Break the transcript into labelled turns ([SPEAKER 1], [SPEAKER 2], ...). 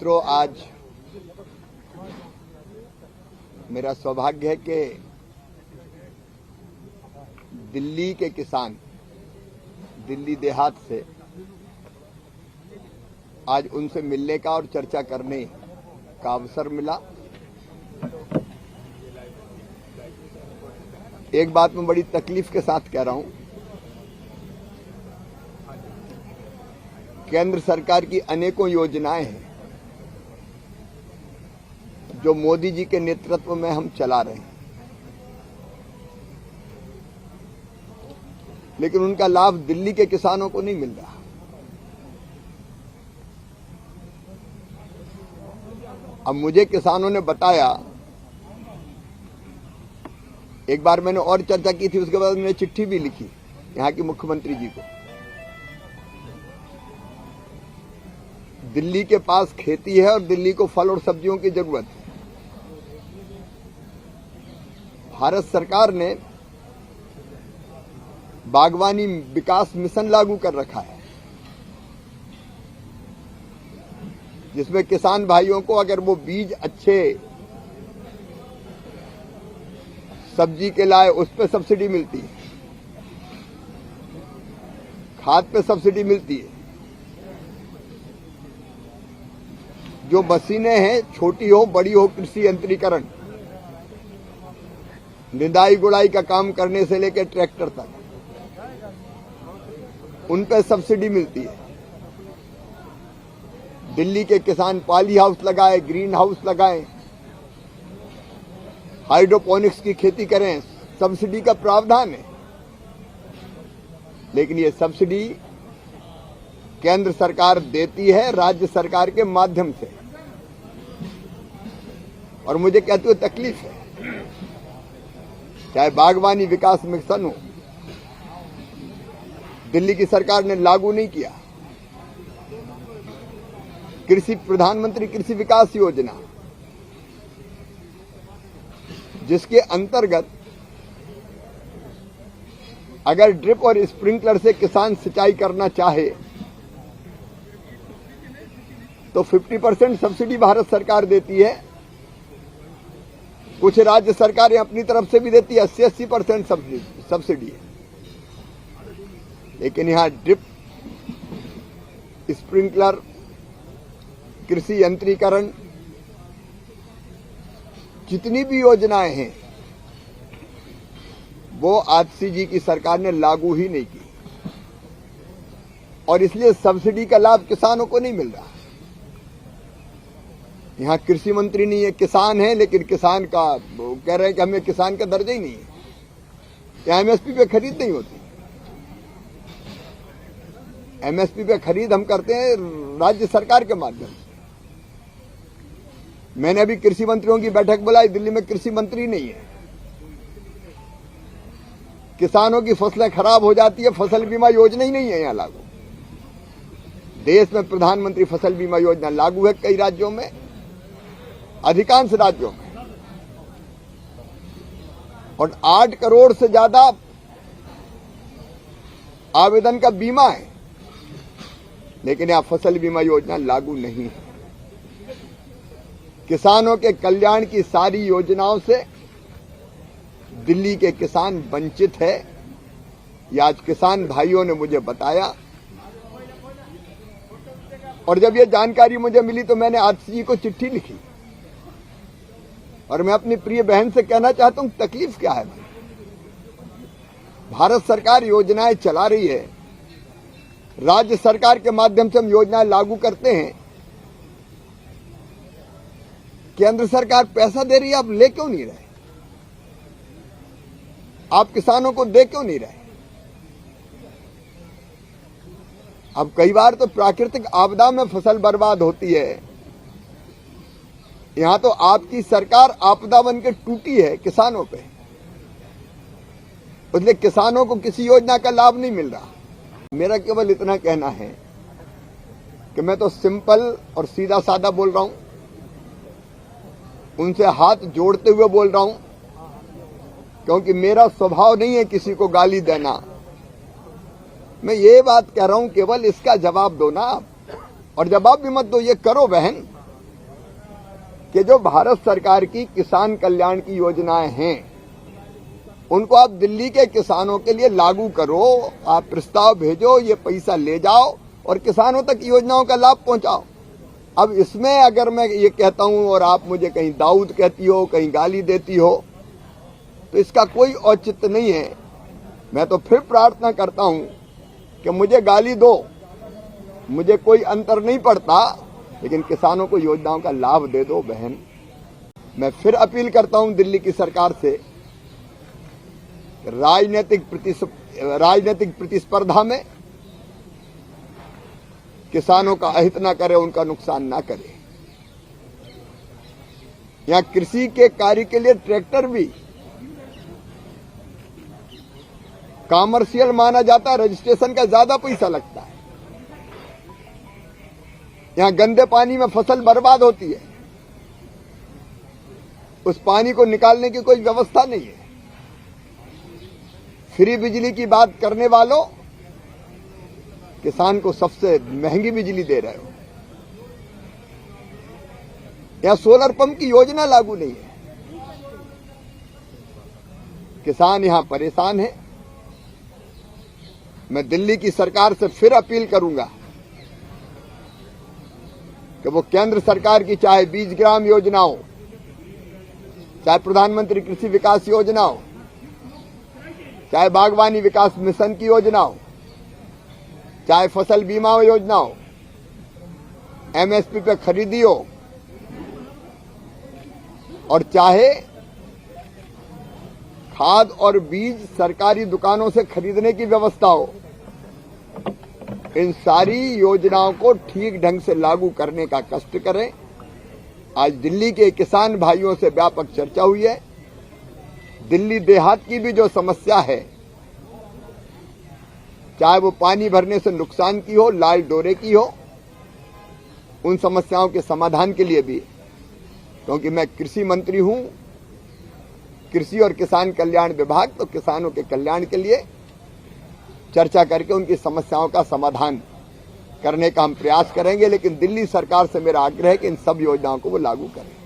[SPEAKER 1] मित्रों, आज मेरा सौभाग्य है कि दिल्ली के किसान, दिल्ली देहात से आज उनसे मिलने का और चर्चा करने का अवसर मिला। एक बात मैं बड़ी तकलीफ के साथ कह रहा हूं, केंद्र सरकार की अनेकों योजनाएं हैं जो मोदी जी के नेतृत्व में हम चला रहे हैं, लेकिन उनका लाभ दिल्ली के किसानों को नहीं मिल रहा। अब मुझे किसानों ने बताया, एक बार मैंने और चर्चा की थी, उसके बाद मैंने चिट्ठी भी लिखी यहां के मुख्यमंत्री जी को। दिल्ली के पास खेती है और दिल्ली को फल और सब्जियों की जरूरत है। भारत सरकार ने बागवानी विकास मिशन लागू कर रखा है, जिसमें किसान भाइयों को अगर वो बीज अच्छे सब्जी के लाए उस पर सब्सिडी मिलती है, खाद पे सब्सिडी मिलती है। जो मशीनें हैं, छोटी हो बड़ी हो, कृषि यंत्रीकरण, निदाई गुड़ाई का काम करने से लेकर ट्रैक्टर तक, उन पे सब्सिडी मिलती है। दिल्ली के किसान पॉली हाउस लगाए, ग्रीन हाउस लगाएं, हाइड्रोपोनिक्स की खेती करें, सब्सिडी का प्रावधान है। लेकिन ये सब्सिडी केंद्र सरकार देती है राज्य सरकार के माध्यम से, और मुझे कहते हुए तकलीफ है। चाहे बागवानी विकास मिशन हो, दिल्ली की सरकार ने लागू नहीं किया। कृषि प्रधानमंत्री कृषि विकास योजना, जिसके अंतर्गत अगर ड्रिप और स्प्रिंकलर से किसान सिंचाई करना चाहे तो 50% सब्सिडी भारत सरकार देती है। कुछ राज्य सरकारें अपनी तरफ से भी देती है, 80% सब्सिडी है। लेकिन यहां ड्रिप, स्प्रिंकलर, कृषि यंत्रीकरण, जितनी भी योजनाएं हैं वो आतिशी जी की सरकार ने लागू ही नहीं की, और इसलिए सब्सिडी का लाभ किसानों को नहीं मिल रहा। यहां कृषि मंत्री नहीं है, किसान है, लेकिन किसान का वो कह रहे हैं कि हमें किसान का दर्जा ही नहीं है। यहां एमएसपी पे खरीद नहीं होती। एमएसपी पे खरीद हम करते हैं राज्य सरकार के माध्यम से। मैंने अभी कृषि मंत्रियों की बैठक बुलाई, दिल्ली में कृषि मंत्री नहीं है। किसानों की फसलें खराब हो जाती है, फसल बीमा योजना ही नहीं है यहां लागू। देश में प्रधानमंत्री फसल बीमा योजना लागू है कई राज्यों में, अधिकांश राज्यों में, और 8 करोड़ से ज्यादा आवेदन का बीमा है, लेकिन यहां फसल बीमा योजना लागू नहीं है। किसानों के कल्याण की सारी योजनाओं से दिल्ली के किसान वंचित है। ये आज किसान भाइयों ने मुझे बताया, और जब ये जानकारी मुझे मिली तो मैंने आतिशी जी को चिट्ठी लिखी, और मैं अपनी प्रिय बहन से कहना चाहता हूं तकलीफ क्या है। भारत सरकार योजनाएं चला रही है, राज्य सरकार के माध्यम से हम योजनाएं लागू करते हैं, केंद्र सरकार पैसा दे रही है, आप ले क्यों नहीं रहे? आप किसानों को दे क्यों नहीं रहे? अब कई बार तो प्राकृतिक आपदा में फसल बर्बाद होती है, यहां तो आपकी सरकार आपदा बन के टूटी है किसानों पे, इसलिए किसानों को किसी योजना का लाभ नहीं मिल रहा। मेरा केवल इतना कहना है कि मैं तो सिंपल और सीधा साधा बोल रहा हूं, उनसे हाथ जोड़ते हुए बोल रहा हूं, क्योंकि मेरा स्वभाव नहीं है किसी को गाली देना। मैं ये बात कह रहा हूं, केवल इसका जवाब दो ना आप, और जवाब भी मत दो, ये करो बहन, कि जो भारत सरकार की किसान कल्याण की योजनाएं हैं उनको आप दिल्ली के किसानों के लिए लागू करो। आप प्रस्ताव भेजो, ये पैसा ले जाओ और किसानों तक योजनाओं का लाभ पहुंचाओ। अब इसमें अगर मैं ये कहता हूं और आप मुझे कहीं दाऊद कहती हो, कहीं गाली देती हो, तो इसका कोई औचित्य नहीं है। मैं तो फिर प्रार्थना करता हूं कि मुझे गाली दो, मुझे कोई अंतर नहीं पड़ता, लेकिन किसानों को योजनाओं का लाभ दे दो बहन। मैं फिर अपील करता हूं दिल्ली की सरकार से, राजनीतिक प्रतिस्पर्धा में किसानों का अहित ना करे, उनका नुकसान ना करे। यहां कृषि के कार्य के लिए ट्रैक्टर भी कॉमर्शियल माना जाता है, रजिस्ट्रेशन का ज्यादा पैसा लगता है। यहां गंदे पानी में फसल बर्बाद होती है, उस पानी को निकालने की कोई व्यवस्था नहीं है। फ्री बिजली की बात करने वालों, किसान को सबसे महंगी बिजली दे रहे हो। यहां सोलर पंप की योजना लागू नहीं है। किसान यहां परेशान है। मैं दिल्ली की सरकार से फिर अपील करूंगा कि वो केंद्र सरकार की चाहे बीज ग्राम योजना हो, चाहे प्रधानमंत्री कृषि विकास योजना हो, चाहे बागवानी विकास मिशन की योजना हो, चाहे फसल बीमा योजना हो, एमएसपी पे खरीदी हो, और चाहे खाद और बीज सरकारी दुकानों से खरीदने की व्यवस्था हो, इन सारी योजनाओं को ठीक ढंग से लागू करने का कष्ट करें। आज दिल्ली के किसान भाइयों से व्यापक चर्चा हुई है। दिल्ली देहात की भी जो समस्या है, चाहे वो पानी भरने से नुकसान की हो, लाल डोरे की हो, उन समस्याओं के समाधान के लिए भी, क्योंकि मैं कृषि मंत्री हूं, कृषि और किसान कल्याण विभाग, तो किसानों के कल्याण के लिए चर्चा करके उनकी समस्याओं का समाधान करने का हम प्रयास करेंगे। लेकिन दिल्ली सरकार से मेरा आग्रह है कि इन सब योजनाओं को वो लागू करें।